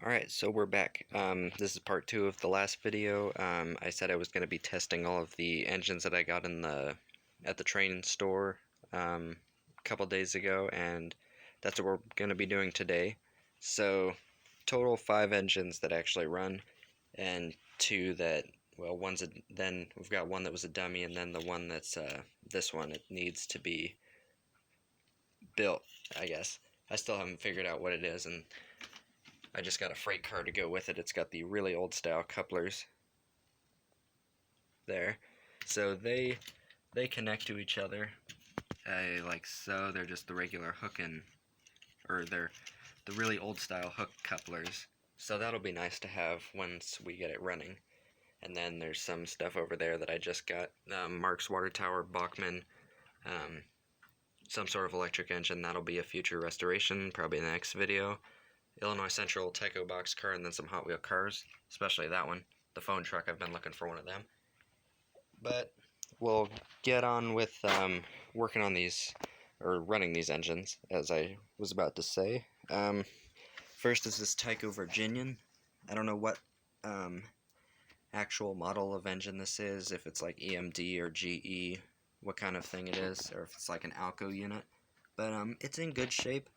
Alright, so we're back. This is part 2 of the last video. I said I was going to be testing all of the engines that I got at the train store a couple days ago, and that's what we're going to be doing today. So, total 5 engines that actually run, and 2 that, well, then we've got one that was a dummy, and then the one that's this one. It needs to be built, I guess. I still haven't figured out what it is, and I just got a freight car to go with it. It's got the really old style couplers there. So they connect to each other like so. They're just the regular or they're the really old style hook couplers. So that'll be nice to have once we get it running. And then there's some stuff over there that I just got. Mark's Water Tower, Bachmann, some sort of electric engine. That'll be a future restoration, probably in the next video. Illinois Central Tyco boxcar, and then some Hot Wheel cars, especially that one. The phone truck, I've been looking for one of them. But we'll get on with working on these, or running these engines, as I was about to say. First is this Tyco Virginian. I don't know what actual model of engine this is, if it's like EMD or GE, what kind of thing it is, or if it's like an Alco unit. But it's in good shape.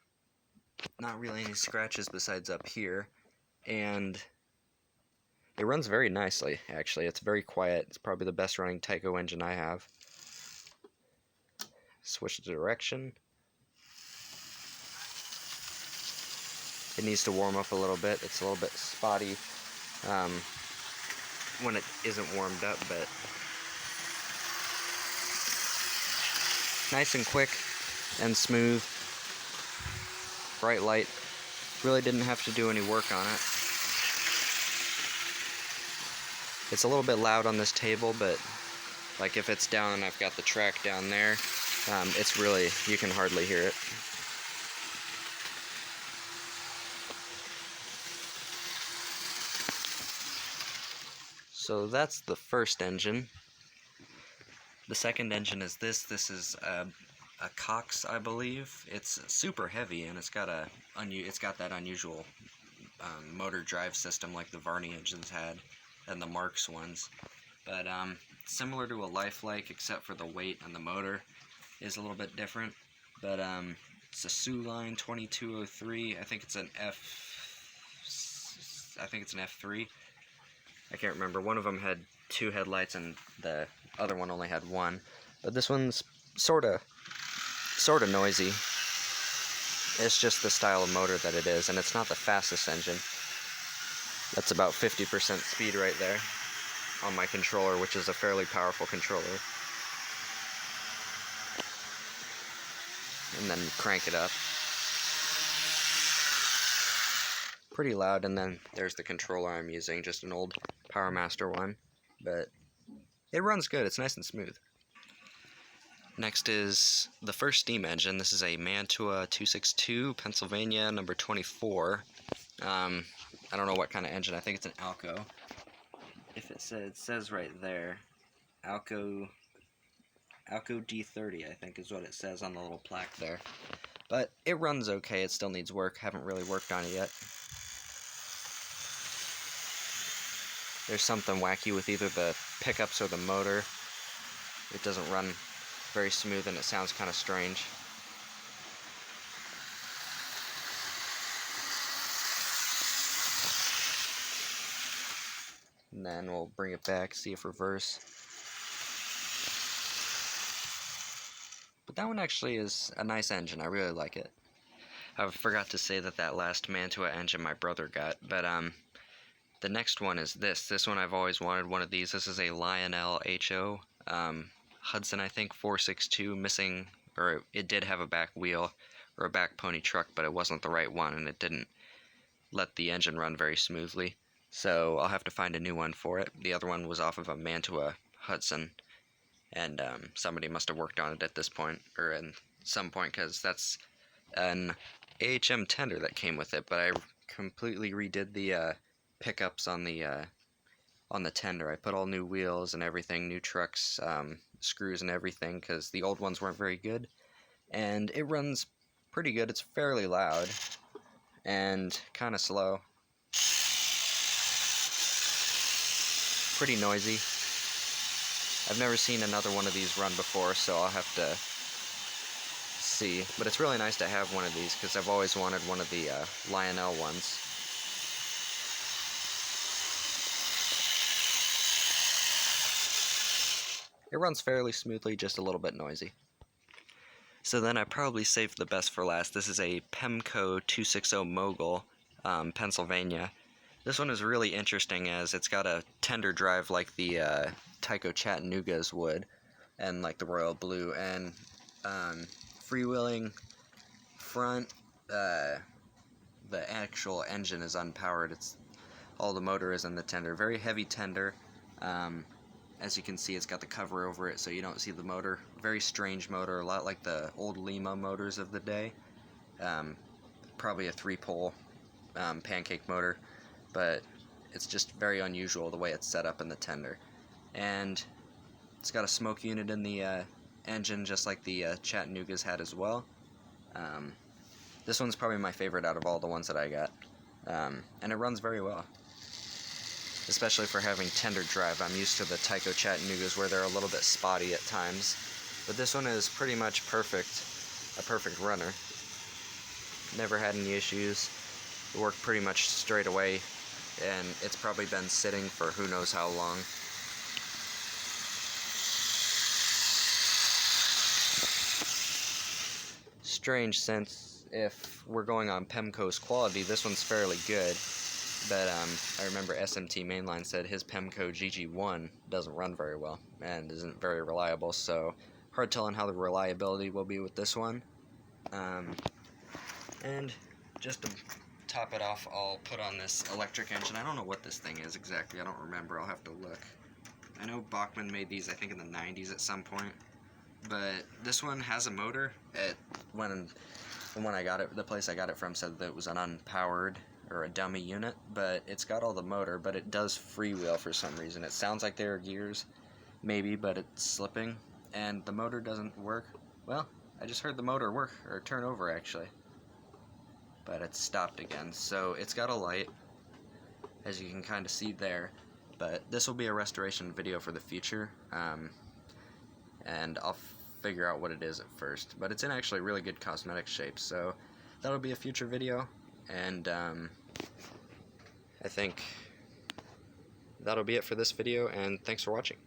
Not really any scratches besides up here, and it runs very nicely, actually. It's very quiet. It's probably the best running Tyco engine I have. Switch the direction. It needs to warm up a little bit. It's a little bit spotty when it isn't warmed up, but nice and quick and smooth. Bright light. Really didn't have to do any work on it. It's a little bit loud on this table, but like if it's down and I've got the track down there, it's really, you can hardly hear it. So that's the first engine. The second engine is this. This is a Cox, I believe. It's super heavy, and it's got that unusual motor drive system like the Varney engines had and the Marks ones. But similar to a Lifelike, except for the weight and the motor is a little bit different. But it's a Sioux Line 2203. I think it's an F3. I can't remember. One of them had 2 headlights and the other one only had 1. But this one's sort of noisy. It's just the style of motor that it is, and it's not the fastest engine. That's about 50% speed right there on my controller, which is a fairly powerful controller. And then crank it up. Pretty loud, and then there's the controller I'm using, just an old PowerMaster one, but it runs good. It's nice and smooth. Next is the first steam engine. This is a Mantua 262, Pennsylvania, number 24. I don't know what kind of engine. I think it's an Alco. It says right there, Alco D30, I think is what it says on the little plaque there. But it runs okay. It still needs work. Haven't really worked on it yet. There's something wacky with either the pickups or the motor. It doesn't run very smooth, and it sounds kind of strange. And then we'll bring it back, see if reverse. But that one actually is a nice engine. I really like it. I forgot to say that last Mantua engine my brother got, but the next one is this. This one I've always wanted one of these. This is a L HO Hudson, I think, 462, missing, or it did have a back wheel or a back pony truck, but it wasn't the right one, and it didn't let the engine run very smoothly. So I'll have to find a new one for it. The other one was off of a Mantua Hudson, and somebody must have worked on it at this point, or in some point, because that's an AHM tender that came with it, but I completely redid the pickups on the tender. I put all new wheels and everything, new trucks, screws and everything, because the old ones weren't very good. And it runs pretty good. It's fairly loud and kind of slow. pretty noisy. I've never seen another one of these run before, so I'll have to see. But it's really nice to have one of these because I've always wanted one of the Lionel ones. It runs fairly smoothly, just a little bit noisy. So then I probably saved the best for last. This is a Pemko 260 Mogul, Pennsylvania. This one is really interesting as it's got a tender drive like the Tyco Chattanoogas would, and like the Royal Blue, and freewheeling front. The actual engine is unpowered. It's all the motor is in the tender. Very heavy tender. As you can see, it's got the cover over it so you don't see the motor. Very strange motor, a lot like the old Lima motors of the day. Probably a 3-pole pancake motor, but it's just very unusual the way it's set up in the tender. And it's got a smoke unit in the engine just like the Chattanoogas had as well. This one's probably my favorite out of all the ones that I got. And it runs very well, especially for having tender drive. I'm used to the Tyco Chattanoogas where they're a little bit spotty at times, but this one is pretty much perfect, a perfect runner. Never had any issues. It worked pretty much straight away, and it's probably been sitting for who knows how long. Strange, since if we're going on Pemko's quality, this one's fairly good. But I remember SMT Mainline said his Pemko GG1 doesn't run very well and isn't very reliable, so hard telling how the reliability will be with this one. And just to top it off, I'll put on this electric engine. I don't know what this thing is exactly. I don't remember. I'll have to look. I know Bachmann made these, I think, in the 90s at some point. But this one has a motor. When I got it, the place I got it from said that it was an unpowered or a dummy unit, but it's got all the motor, but it does freewheel for some reason. It sounds like there are gears, maybe, but it's slipping, and the motor doesn't work. Well, I just heard the motor work, or turn over actually, but it's stopped again. So it's got a light, as you can kind of see there, but this will be a restoration video for the future, and I'll figure out what it is at first, but it's in actually really good cosmetic shape, so that'll be a future video. And I think that'll be it for this video, and thanks for watching.